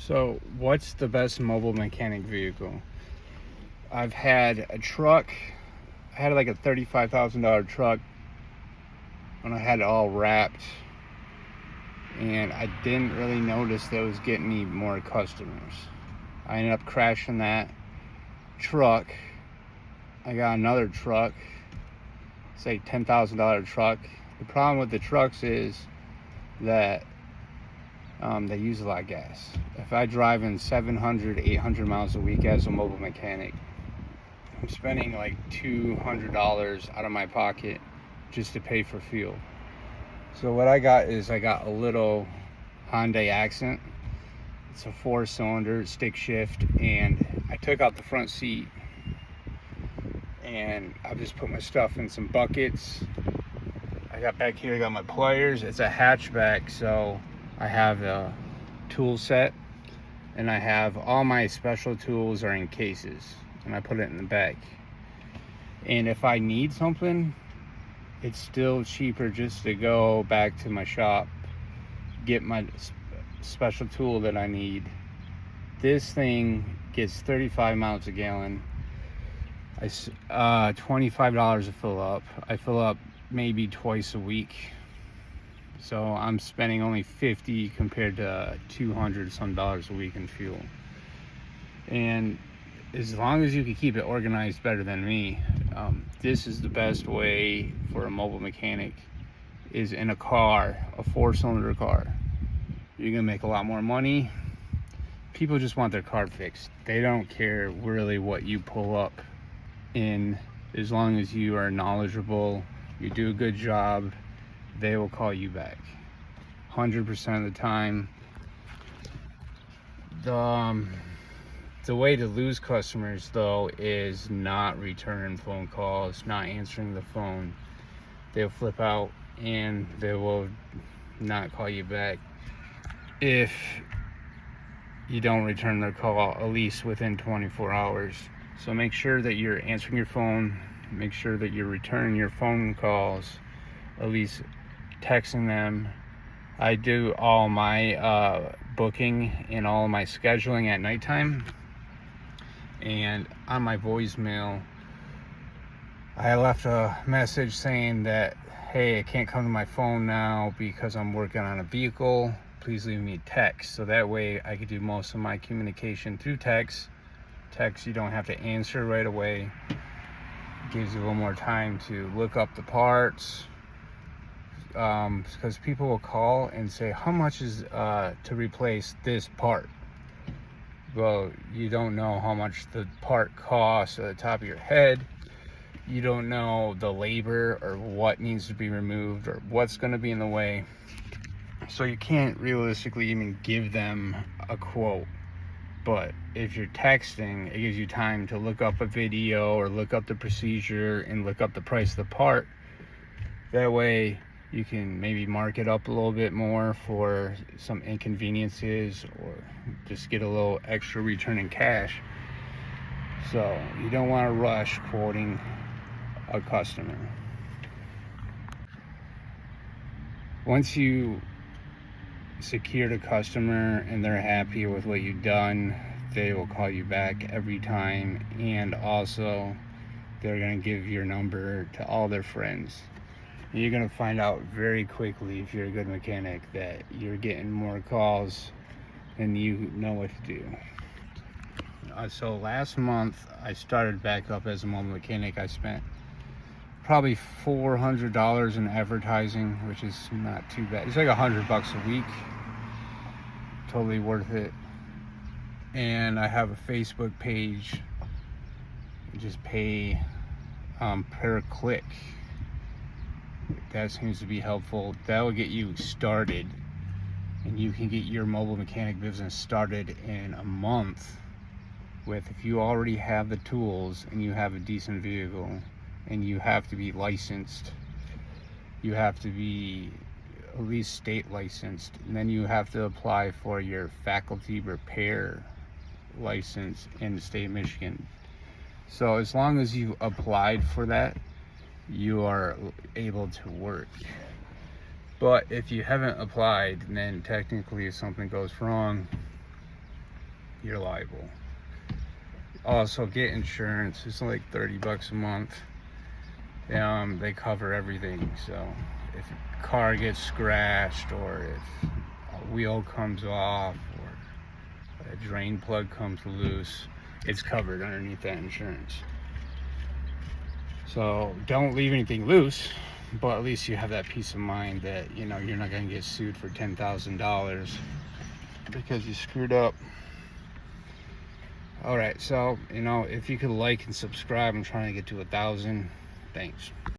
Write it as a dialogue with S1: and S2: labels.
S1: So, what's the best mobile mechanic vehicle? I've had a truck. I had like a $35,000 truck when I had it all wrapped, and I didn't really notice that it was getting me more customers. I ended up crashing that truck. I got another truck. It's like $10,000 truck. The problem with the trucks is that they use a lot of gas. If I drive in 700, 800 miles a week as a mobile mechanic, I'm spending like $200 out of my pocket just to pay for fuel. So what I got is I got a little Hyundai Accent. It's a 4-cylinder stick shift, and I took out the front seat and I just put my stuff in some buckets. I got back here, I got my pliers. It's a hatchback, so I have a tool set, and I have all my special tools are in cases, and I put it in the back. And if I need something, it's still cheaper just to go back to my shop, get my special tool that I need. This thing gets 35 miles a gallon. $25 to fill up. I fill up maybe twice a week, so I'm spending only $50 compared to $200 some dollars a week in fuel. And as long as you can keep it organized better than me, this is the best way for a mobile mechanic, is in a car, a 4-cylinder car. You're gonna make a lot more money. People just want their car fixed. They don't care really what you pull up in, as long as you are knowledgeable, you do a good job, they will call you back 100% of the time. The way to lose customers though is not returning phone calls, not answering the phone. They'll flip out and they will not call you back if you don't return their call at least within 24 hours. So make sure that you're answering your phone, make sure that you're returning your phone calls, at least texting them. I do all my booking and all my scheduling at nighttime, and on my voicemail I left a message saying that, hey, I can't come to my phone now because I'm working on a vehicle, please leave me a text. So that way I could do most of my communication through text. You don't have to answer right away. It gives you a little more time to look up the parts, because people will call and say, how much is to replace this part? Well, you don't know how much the part costs at the top of your head. You don't know the labor or what needs to be removed or what's going to be in the way. So you can't realistically even give them a quote. But if you're texting, it gives you time to look up a video or look up the procedure and look up the price of the part. That way you can maybe mark it up a little bit more for some inconveniences, or just get a little extra return in cash. So you don't want to rush quoting a customer. Once you secured a customer and they're happy with what you've done, they will call you back every time, and also they're going to give your number to all their friends. You're going to find out very quickly, if you're a good mechanic, that you're getting more calls than you know what to do. So last month I started back up as a mobile mechanic. I spent probably $400 in advertising, which is not too bad. It's like $100 a week. Totally worth it. And I have a Facebook page. You just pay per click. That seems to be helpful. That will get you started, and you can get your mobile mechanic business started in a month with, if you already have the tools and you have a decent vehicle, and you have to be licensed. You have to be at least state licensed, and then you have to apply for your faculty repair license in the state of Michigan. So as long as you applied for that, you are able to work. But if you haven't applied, then technically if something goes wrong, you're liable. Also, get insurance. It's like $30 a month. They cover everything. So if your car gets scratched, or if a wheel comes off, or a drain plug comes loose, it's covered underneath that insurance. So don't leave anything loose, but at least you have that peace of mind that, you know, you're not going to get sued for $10,000 because you screwed up. All right, so, you know, if you could like and subscribe, I'm trying to get to 1,000. Thanks.